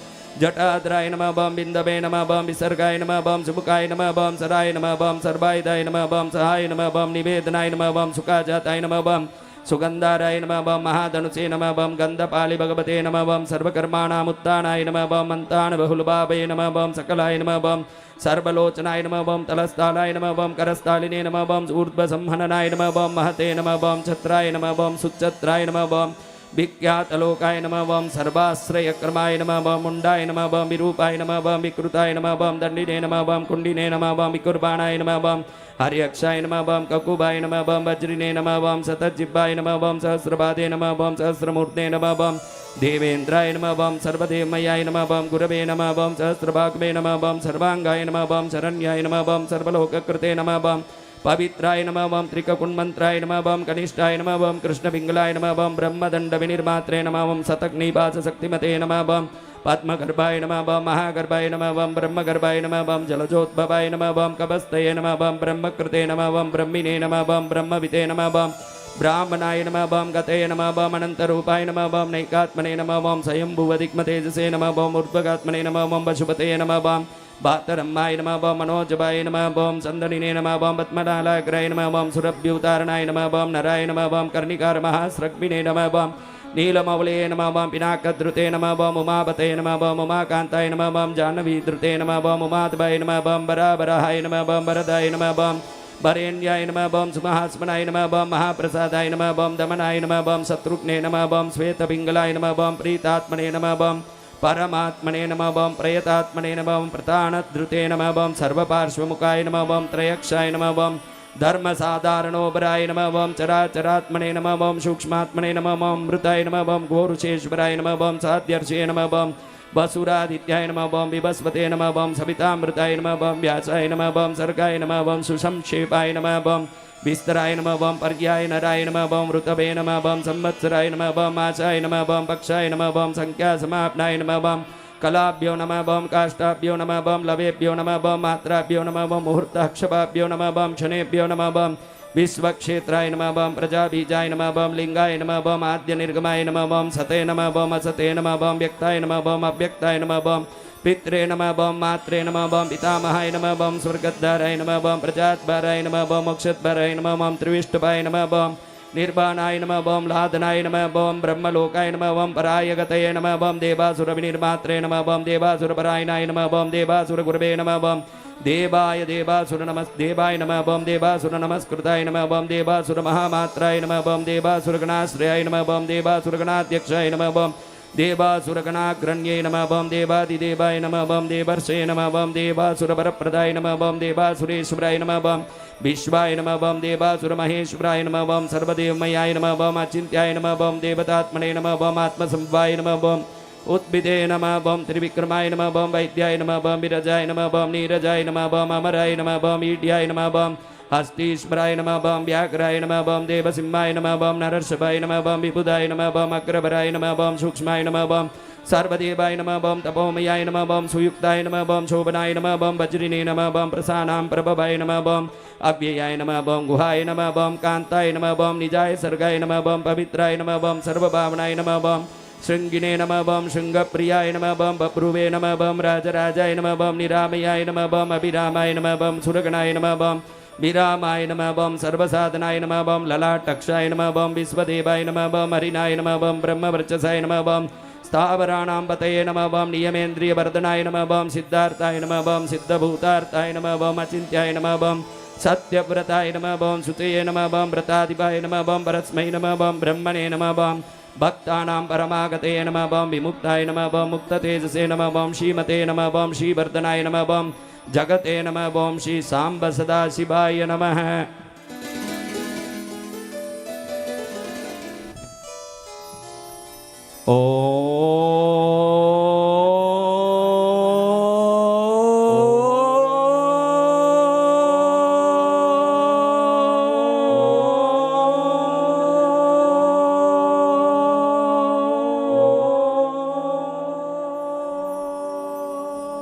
जटाधराय नमः बम बिंदवे नमः बम विसर्गाय नमः बम शुभकाय नमः बम सराय नमः बम सर्वायुधाय नमः बम सहाय नमः बम निवेदनाय नमः बम सुखाजाताय नमः बम सुगंधाराय नमः बम महाधनुषे नमः बम गंधपालि भगवते नमः बम सर्वकर्माणामुत्थानाय नमः बम मन्तान बहुलभावे नमः बम सकलाय नमः बम सर्वलोचनाय नमः बम तलस्थालाय नमः बम करस्थालिने नमः बम ऊर्ध्वसंहननाय नमः बम महते नमः बम छत्राय नमः बम सुच्छत्राय नमः बम विख्यातलोकाय नमः बम सर्वाश्रयक्रमाय नमः बम मुंडाय नमः बम विरूपाय नमः बम विकृताय नमः बम दंडिने नमः बम कुंडिने नमः बम विकुर्बाणाय नमः बम हर्यक्षाय नमः बम ककुबाय नमः बम वज्रिने नमः बम सतज्जिह्वाय नमः बम सहस्रपादे नमः बम सहस्रमूर्ते नमः बम देवेन्द्राय नमः बम सर्वदेवमयाय नमः बम गुरवे नमः बम सहस्रभागवे नमः बम सर्वांगाय नमः बम शरण्याय नमः बम सर्वलोककृते नमः बम पवित्राय नमः बम त्रिककुण्मन्त्राय नमः बम कनिष्ठाय नमः बम कृष्णपिङ्गलाय नमः बम ब्रह्मदण्डविनिर्मात्रे नमः बम शतग्निवासशक्तिमते नमः बम पद्मगर्भाय नमः बम महागर्भाय नमः बम ब्रह्मगर्भाय नमः बम जलजोद्भवाय नमः बम कबस्तये नमः बम ब्रह्मकृते नमः बम ब्रह्मिणे नमः बम ब्रह्मविते नमः बम ब्राह्मणाय नमः बम गतये नमः बम अनन्तरूपाय नमः बम नैकात्मने नमः बम स्वयंभुवदिग्मतेजसे नमः बम ऊर्ध्वगात्मने नमः बम वशुपतये नमः बम भातरम्माय नमः बम मनोजवाय नमः बम चन्दनिने नमः बम पद्मनालाग्राय नमः बम सुरभ्युतारणाय नमः बम नराय नमः बम कर्णिकारमहास्रग्मिने नमः बम नीलमवले नमः बम पिनाकधृते नमः बम उमापते नमः बम उमाकान्ताय नमः बम जाह्नवीधृते नमः बम उमाधवाय नमः बम बराबराहाय नमः बम वरदाय नमः बम वरेण्याय नमः बम सुमहास्मनाय नमः बम महाप्रसादाय नमः बम दमनाय नमः बम शत्रुघ्ने नमः बम श्वेतपिङ्गलाय नमः बम प्रीतात्मने नमः बम परमात्मने नमः बम प्रयतात्मने नमः बम प्रतानधृते नमः बम सर्वपार्श्वमुखाय नमः बम त्रयक्षाय नमः बम धर्मसाधारणोपराय नमः बम चराचरात्मने नमः बम सूक्ष्मात्मने नमः बम मृताय नमः बम घोरुषेश्वराय नमः बम साध्यर्षे नमः बम वसुरादित्याय नमः बम विभस्वते नमः बम सवितामृताय नमः बम व्यासाय नमः बम सर्गाय नमः बम सुसंक्षेपाय नमः बम विस्तराय नमः बम पर्याय नराय नमः बम ऋतवे नमः बम संवत्सराय नमः बम आशाय नमः बम पक्षाय नमः बम संख्यासमाप्नाय नमः बम कलाभ्यो नमः बम काष्ठाभ्यो नमः बम लवेभ्यो नमः बम मात्राभ्यो नमः बम मुहूर्तक्षपाभ्यो नमः बम क्षणेभ्यो नमः बम विश्वक्षेत्राय नमः बम प्रजाबीजाय नमः बम लिंगाय नमः बम आद्यनिर्गमाय नमः बम सते नमः बम असते नमः बम व्यक्ताय नमः बम अव्यक्ताय नमः बम पित्रे नमः बम मात्रे नमः बम पितामहाय नमः बम स्वर्गद्वाराय नमः बम प्रजाद्वाराय नमः बम मोक्षद्वाराय नमः बम त्रिविष्टुपाय नमः बम निर्वाणाय नमः बम लादनाय नमः बम ब्रह्मलोकाय नमः बम परायगतये नमः बम देवासुरविनिर्मात्रे नमः बम देवासुरपरायणाय नमः बम देवासुरगुरवे नमः बम देवाय देवासुर नमस् देवाय नमः बम देवासुर नमस्कृताय नमः बम देवासुर महामात्राय नमः बम देवासुर गणाश्रयाय नमः बम देवासुर गणाध्यक्षाय नमः बम देवासुर गणाग्रण्ये नमः बम देवादिदेवाय नमः बम देवर्षे नमः बम देवासुर वरप्रदाय नमः बम देवासुरेश्वराय नमः बम विश्वाय नमः बम देवासुर महेश्वराय नमः बम सर्वदेवमयाय नमः बम अचिन्त्याय नमः बम देवतात्मने नमः बम आत्मसंवाय नमः बम उत्भिदे नमः बम त्रिविक्रमाय नमः बम वैद्याय नमः बम विरजाय नमः बम नीरजाय नमः बम अमराय नमः बम ईड्याय नमः बम हस्तीश्वराय नमः बम व्याघ्राय नमः बम देवसिंहाय नमः बम नरर्षभाय नमः बम विबुधाय नमः बम अग्रभराय नमः बम सूक्ष्माय नमः बम सर्वदेवाय नमः बम तपोमयाय नमः बम सुयुक्ताय नमः बम शोभनाय नमः बम वज्रिणे नमः बम प्रसानां प्रभवाय नमः बम अव्ययाय नमः बम गुहाय नमः बम कान्ताय नमः बम निजाय सर्गाय नमः बम पवित्राय नमः बम सर्वभावनाय नमः बम शृंगिने नमः बम शृंगप्रियाय नमः बम बभ्रुवे नमः बम राजराजाय नमः बम निरामयाय नमः बम अभिरामाय नमः बम सुरगणाय नमः बम विरामाय नमः बम सर्वसाधनाय नमः बम ललाटक्षाय नमः बम विश्वदेवाय नमः बम हरिनाय नमः बम ब्रह्मवर्चसाय नमः बम स्थावराणां पतये नमः बम नियमेन्द्रियवर्धनाय नमः बम सिद्धार्थाय नमः बम सिद्धभूतार्थाय नमः बम अचिन्त्याय नमः बम सत्यव्रताय नमः बम सुतये नमः बम व्रताधिपाय नमः बम परस्मै नमः बम ब्रह्मणे नमः बम भक्तानां परमागते नमः बम विमुक्ताय नमः बम मुक्ततेजसे नमः बम श्रीमते नमः बम श्रीवर्धनाय नमः बम जगते नमः बम श्री सांब सदाशिवाय नमः।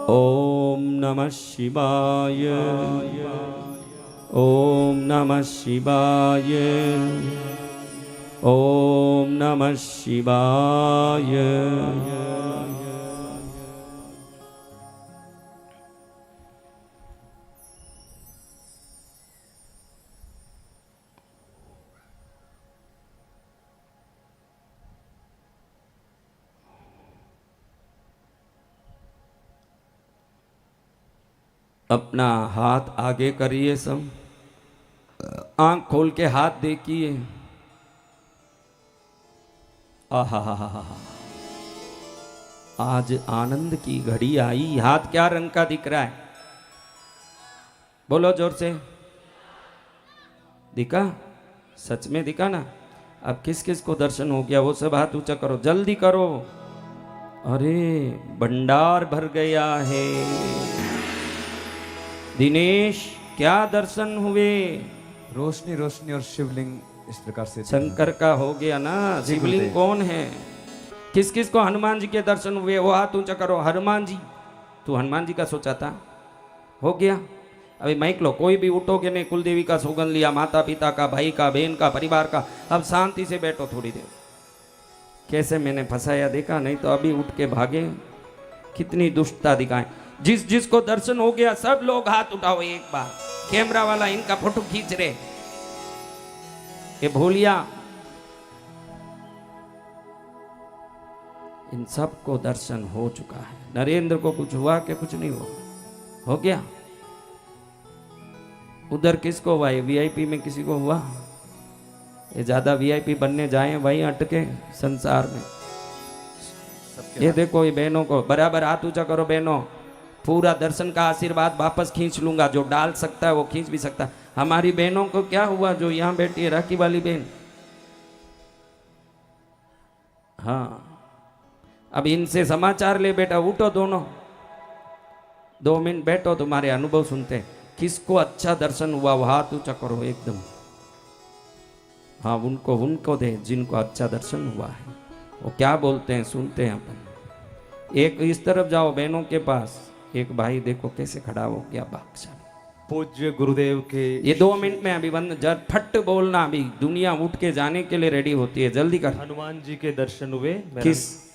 ओम नमः शिवाय ओम नमः शिवाय ओम नमः शिवाय। अपना हाथ आगे करिए, सब आंख खोल के हाथ देखिए। आहा हा हा हा, आज आनंद की घड़ी आई। हाथ क्या रंग का दिख रहा है? बोलो जोर से। दिखा? सच में दिखा ना? अब किस किस को दर्शन हो गया वो सब हाथ ऊंचा करो, जल्दी करो। अरे भंडार भर गया है। दिनेश क्या दर्शन हुए? रोशनी रोशनी और शिवलिंग इस प्रकार से शंकर का हो गया ना। शिवलिंग कौन है? किस किस को हनुमान जी के दर्शन हुए वो हाथ ऊंचा करो। हनुमान जी, तू हनुमान जी का सोचा था, हो गया। अभी माइक लो, कोई भी उठोगे नहीं। कुलदेवी का सौगंध लिया, माता पिता का, भाई का, बहन का, परिवार का। अब शांति से बैठो थोड़ी देर। कैसे मैंने फंसाया देखा? नहीं तो अभी उठ के भागे। कितनी दुष्टता दिखाएं। जिस जिसको दर्शन हो गया सब लोग हाथ उठाओ एक बार। कैमरा वाला इनका फोटो खींच रहे। ये भूलिया, इन सबको दर्शन हो चुका है। नरेंद्र को कुछ हुआ कि कुछ नहीं हुआ? हो गया। उधर किसको हुआ? वीआईपी में किसी को हुआ? ये ज्यादा वीआईपी बनने जाए वहीं अटके संसार में। ये देखो, ये बहनों को बराबर हाथ ऊंचा करो। बहनों, पूरा दर्शन का आशीर्वाद वापस खींच लूंगा। जो डाल सकता है वो खींच भी सकता है। हमारी बहनों को क्या हुआ जो यहां बैठी है? राखी वाली बहन। हाँ, अब इनसे समाचार ले बेटा। उठो दोनों, 2 मिनट बैठो, तुम्हारे अनुभव सुनते हैं। किसको अच्छा दर्शन हुआ वो हाथ ऊंचा करो एकदम। हाँ, उनको दे जिनको अच्छा दर्शन हुआ है। वो क्या बोलते हैं सुनते हैं अपन। एक इस तरफ जाओ बहनों के पास। एक भाई देखो कैसे खड़ा हो गया भाग्यशाली। पूज्य गुरुदेव के ये 2 मिनट में अभी बंद, जब फट बोलना। अभी दुनिया उठ के जाने के लिए रेडी होती है, जल्दी कर। हनुमान जी के दर्शन हुए।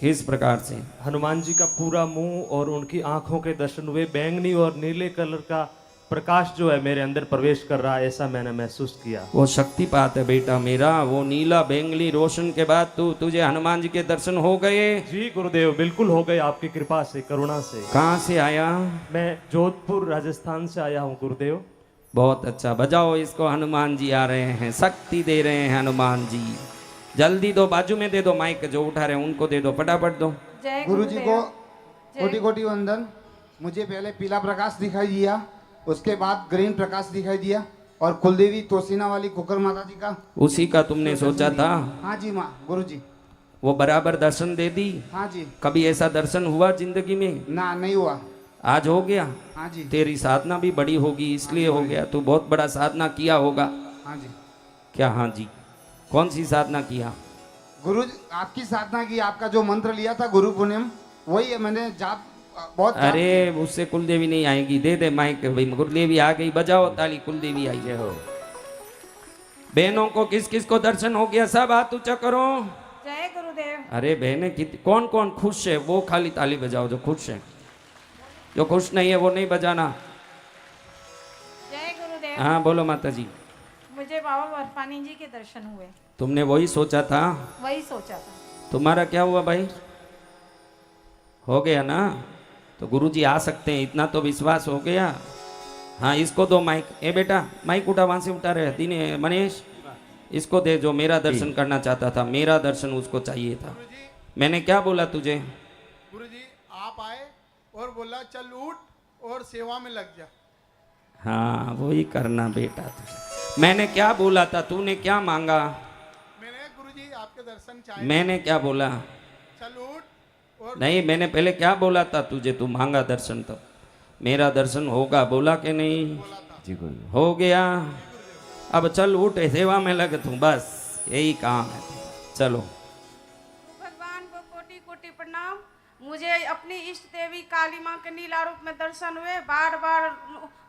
किस प्रकार से? हनुमान जी का पूरा मुंह और उनकी आंखों के दर्शन हुए। बैंगनी और नीले कलर का प्रकाश जो है मेरे अंदर प्रवेश कर रहा है, ऐसा मैंने महसूस किया। वो शक्तिपात है बेटा मेरा, वो नीला बेंगली रोशन के बाद तुझे हनुमान जी के दर्शन हो गए। जी गुरुदेव, बिल्कुल हो गए आपकी कृपा से, करुणा से। कहाँ से आया? मैं जोधपुर राजस्थान से आया हूँ गुरुदेव। बहुत अच्छा, बजाओ इसको, हनुमान जी आ रहे हैं, शक्ति दे रहे हैं हनुमान जी। जल्दी दो, बाजू में दे दो माइक, जो उठा रहे हैं उनको दे दो, फटाफट दो। जय गुरु जी को जय। कोटि कोटि वंदन। मुझे पहले पीला प्रकाश दिखाई दिया, उसके बाद ग्रीन प्रकाश दिखाई दिया, और कुलदेवी तोसीना वाली कुकर माता जी का। उसी का तुमने सोचा था? हाँ जी माँ, गुरु जी। वो बराबर दर्शन दे दी? हाँ जी। कभी ऐसा दर्शन हुआ जिंदगी में? ना, नहीं हुआ। आज हो गया। हाँ जी। तेरी साधना भी बड़ी होगी इसलिए हो गया, तू बहुत बड़ा साधना किया होगा। हाँ जी। क्या? हाँ जी। कौन सी साधना किया? गुरु जी, आपकी साधना की, आपका जो मंत्र लिया था गुरु पुण्यम, वही है मैंने जाप बहुत जाप अरे उससे कुलदेवी नहीं आएगी, दे दे माइक भाई, कुलदेवी आ गई, बजाओ ताली, कुलदेवी आई है। हो बहनों को किस किस को दर्शन हो गया? सब हाथ ऊंचा करो। जय गुरुदेव। अरे बहने कौन कौन खुश है वो खाली ताली बजाओ, जो खुश है। जो खुश नहीं है वो नहीं बजाना। जय गुरुदेव। हाँ बोलो माता जी। मुझे बाबा बर्फानी जी के दर्शन हुए। तुमने वही सोचा था? वही सोचा था। तुम्हारा क्या हुआ भाई? हो गया ना? तो गुरुजी आ सकते हैं, इतना तो विश्वास हो गया। हाँ इसको दो माइक। ए बेटा माइक उठा, वहां से उठा रहे दीने मनीष, इसको दे, जो मेरा दर्शन करना चाहता था, मेरा दर्शन उसको चाहिए था। मैंने क्या बोला तुझे? गुरुजी आप आए और बोला चल उठ और सेवा में लग जा। हाँ वही करना बेटा तुझे। मैंने क्या बोला था? तूने क्या मांगा? मैंने गुरुजी आपके दर्शन चाहिए। मैंने क्या बोला? चल उठ और नहीं, मैंने पहले क्या बोला था तुझे? तू मांगा दर्शन, तो मेरा दर्शन होगा बोला कि नहीं? जी गुरु। हो गया। अब चल उठ, सेवा में लग तू, बस यही काम है। चलो। भगवान को कोटि कोटि प्रणाम। मुझे अपनी इष्ट देवी काली माँ के नीला रूप में दर्शन हुए, बार बार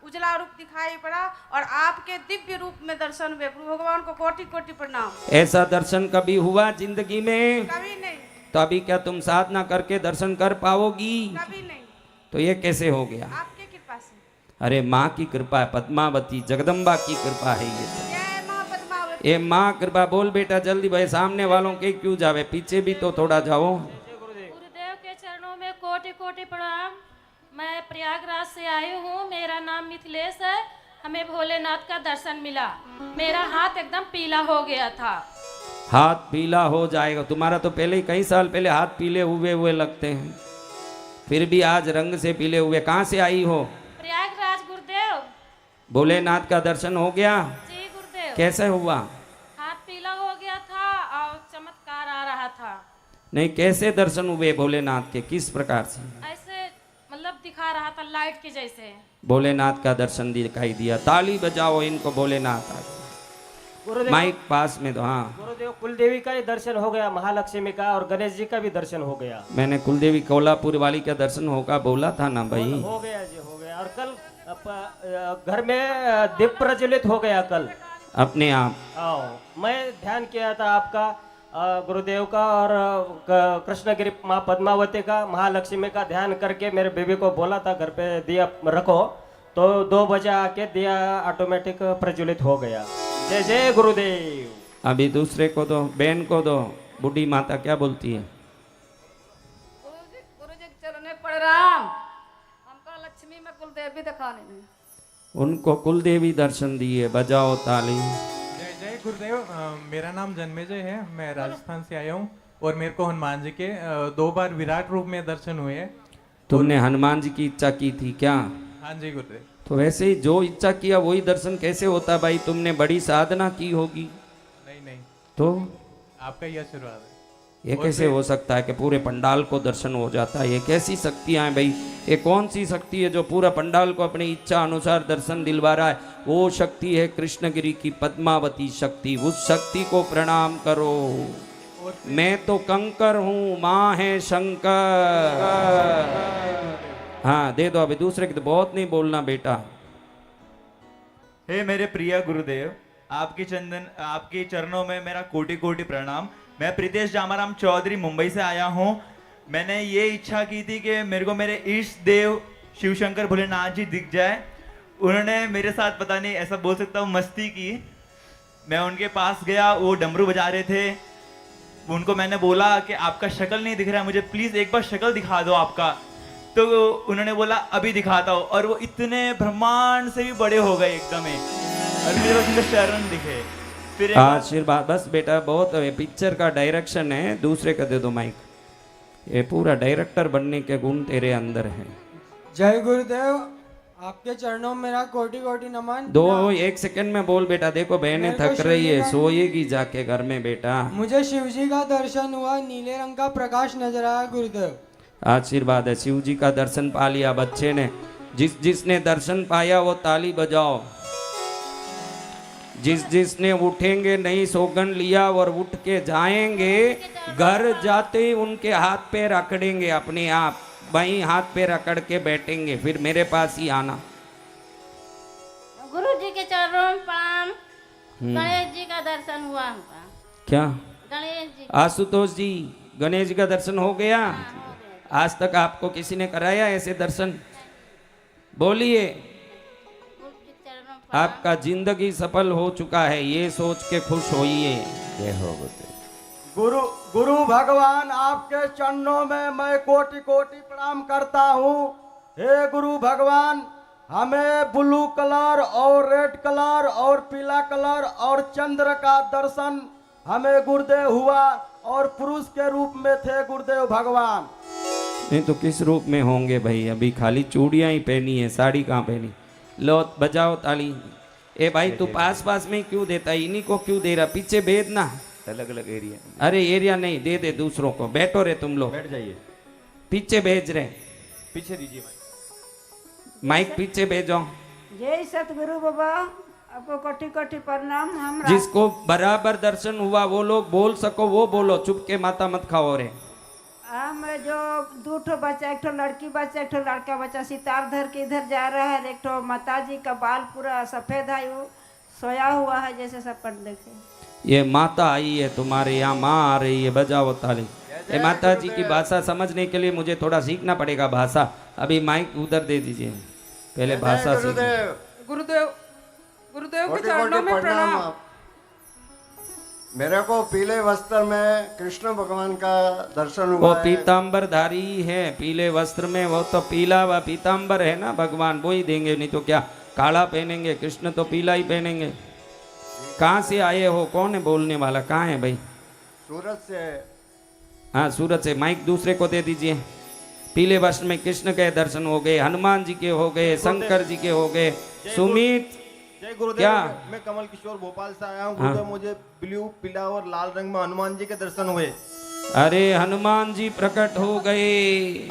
उजला रूप दिखाई पड़ा, और आपके दिव्य रूप में दर्शन हुए। भगवान को कोटि कोटि प्रणाम। ऐसा दर्शन कभी हुआ जिंदगी में? कभी नहीं, तो अभी क्या तुम साधना करके दर्शन कर पाओगी? कभी नहीं। तो ये कैसे हो गया? आपके कृपा से। अरे माँ की कृपा है, पद्मावती जगदम्बा की कृपा है ये सब। जय माँ पद्मावती। ये माँ कृपा। बोल बेटा जल्दी भाई, सामने वालों के क्यों जावे, पीछे भी तो थोड़ा जाओ। गुरुदेव के चरणों में कोटि कोटि प्रणाम। मैं प्रयागराज से आई हूँ, मेरा नाम मिथिलेश है। हमें भोलेनाथ का दर्शन मिला, मेरा हाथ एकदम पीला हो गया था। हाथ पीला हो जाएगा तुम्हारा? तो पहले ही कई साल पहले हाथ पीले हुए हुए लगते हैं, फिर भी आज रंग से पीले हुए। कहाँ से आई हो? प्रयागराज गुरुदेव। भोलेनाथ का दर्शन हो गया? जी गुरुदेव। कैसे हुआ? हाथ पीला हो गया था और चमत्कार आ रहा था। नहीं, कैसे दर्शन हुए भोलेनाथ के, किस प्रकार से? ऐसे मतलब दिखा रहा था लाइट के जैसे। भोलेनाथ का दर्शन दिखाई दिया। ताली बजाओ इनको, भोलेनाथ आ गए। गुरुदेव माइक पास में दो। हाँ गुरुदेव कुलदेवी का ही दर्शन हो गया, महालक्ष्मी का और गणेश जी का भी दर्शन हो गया। मैंने कुलदेवी कोल्हापुर वाली का दर्शन होगा बोला था ना भाई। हो गया जी, हो गया। और कल घर में दीप प्रज्वलित हो गया कल अपने आप। आओ, मैं ध्यान किया था आपका, गुरुदेव का और कृष्णगिरी माँ पद्मावती का, महालक्ष्मी का ध्यान करके मेरे बेबी को बोला था घर पे दिया रखो, तो 2 बजे आके दिया ऑटोमेटिक प्रज्वलित हो गया। जय जय गुरुदेव। अभी दूसरे को दो, बहन को दो। बूढ़ी माता क्या बोलती है? गुरु जी के चरण में प्रणाम। हमको लक्ष्मी में कुलदेवी दिखाने में। उनको कुलदेवी दर्शन दिए, बजाओ ताली। जय जय गुरुदेव। मेरा नाम जन्मेजय है, मैं राजस्थान से आया हूँ और मेरे को हनुमान जी के 2 बार विराट रूप में दर्शन हुए हैं। तुमने हनुमान जी की इच्छा की थी क्या? हाँ जी गुरुदेव। तो वैसे ही जो इच्छा किया वही दर्शन कैसे होता भाई? तुमने बड़ी साधना की होगी। नहीं नहीं, तो आपका ही आशीर्वाद है। ये कैसे हो सकता है कि पूरे पंडाल को दर्शन हो जाता है? ये कैसी शक्तियां हैं भाई? ये कौन सी शक्ति है जो पूरा पंडाल को अपनी इच्छा अनुसार दर्शन दिलवा रहा है? वो शक्ति है कृष्णगिरी की पद्मावती शक्ति। उस शक्ति को प्रणाम करो। मैं तो कंकर हूँ, माँ है शंकर। हाँ दे दो अभी दूसरे की, तो बहुत नहीं बोलना बेटा। हे मेरे प्रिय गुरुदेव, आपके चरणों में मेरा कोटि कोटि प्रणाम। मैं प्रीतेश जामाराम चौधरी मुंबई से आया हूँ। मैंने ये इच्छा की थी कि मेरे को मेरे इष्ट देव शिव शंकर भोलेनाथ जी दिख जाए, उन्होंने मेरे साथ पता नहीं ऐसा बोल सकता हूँ मस्ती की। मैं उनके पास गया, वो डमरू बजा रहे थे। उनको मैंने बोला कि आपका शक्ल नहीं दिख रहा है, मुझे प्लीज एक बार शक्ल दिखा दो आपका। तो उन्होंने बोला अभी दिखाता हूँ, और वो इतने ब्रह्मांड से भी बड़े हो गए एकदम ही, और मुझे बस उनके चरण दिखे। फिर आशीर्वाद बस बेटा, बहुत पिक्चर का डायरेक्शन है, दूसरे का दे दो माइक। ये पूरा डायरेक्टर बनने के गुण तेरे अंदर है। जय गुरुदेव, आपके चरणों में मेरा कोटि कोटि नमन। दो एक सेकंड में बोल बेटा, देखो बहनें थक रही है, सोएगी जाके घर में बेटा। मुझे शिव जी का दर्शन हुआ, नीले रंग का प्रकाश नजर आया गुरुदेव। आशीर्वाद है, शिव जी का दर्शन पा लिया बच्चे ने। जिसने दर्शन पाया वो ताली बजाओ। जिसने उठेंगे नहीं सौगंध लिया और उठ के जाएंगे, घर जाते ही उनके हाथ पैर अकड़ेंगे अपने आप, वहीं हाथ पैर अकड़ के बैठेंगे, फिर मेरे पास ही आना। गुरु जी के चरणों में प्रणाम। गणेश जी का दर्शन हुआ हमका। क्या गणेश जी आशुतोष जी, गणेश जी का दर्शन हो गया? आज तक आपको किसी ने कराया ऐसे दर्शन? बोलिए, आपका जिंदगी सफल हो चुका है, ये सोच के खुश होइए। जय हो गुरु भगवान, आपके चरणों में मैं कोटि कोटि प्रणाम करता हूँ। हे गुरु भगवान, हमें ब्लू कलर और रेड कलर और पीला कलर और चंद्र का दर्शन हमें गुरुदेव हुआ, और पुरुष के रूप में थे गुरुदेव भगवान। नहीं तो किस रूप में होंगे भाई? अभी खाली चूड़ियां ही पहनी है, साड़ी कहाँ पहनी? लो बजाओ ताली। ए भाई तू पास पास में क्यों देता है? इन्हीं को क्यों दे रहा? पीछे भेज ना, अलग अलग एरिया। अरे एरिया नहीं, दे दे दूसरों को। बैठो रे तुम लोग, बैठ जाइए, पीछे भेज रहे, पीछे दीजिए माइक पीछे भेजो। जय सतगुरु बाबा, आपको कोटि कोटि प्रणाम। हम जिसको बराबर दर्शन हुआ वो लोग बोल सको वो बोलो, चुप के माता मत खाओ रे। हम जो दो ठो बच्चा, एक ठो लड़की बच्चा एक ठो लड़का बच्चा, सितार धर के इधर जा रहा है। एक ठो माता जी का बाल पूरा सफेद है, वो सोया हुआ है जैसे सपन देखे। ये माता आई है तुम्हारे यहाँ, माँ आ रही है, बजाओ ताली। ये माता जी की भाषा समझने के लिए मुझे थोड़ा सीखना पड़ेगा भाषा। अभी माइक उधर दे दीजिए, पहले भाषा सीख। गुरुदेव, गुरुदेव के चरणों में प्रणाम। मेरे को पीले वस्त्र में कृष्ण भगवान का दर्शन वो हुआ है। पीताम्बर धारी है पीले वस्त्र में, वो तो पीला व पीताम्बर है ना भगवान, वो ही देंगे, नहीं तो क्या काला पहनेंगे? कृष्ण तो पीला ही पहनेंगे। कहाँ से आए हो? कौन है बोलने वाला? कहाँ है भाई? सूरत से। हाँ सूरत से। माइक दूसरे को दे दीजिए। पीले वस्त्र में कृष्ण के दर्शन हो गए, हनुमान जी के हो गए, शंकर जी के हो गए। सुमित जय गुरुदेव, क्या? मैं कमल किशोर भोपाल से आया हूँ। हाँ। गुरुदेव, मुझे ब्लू, पीला और लाल रंग में हनुमान जी के दर्शन हुए। अरे हनुमान जी प्रकट हो गए।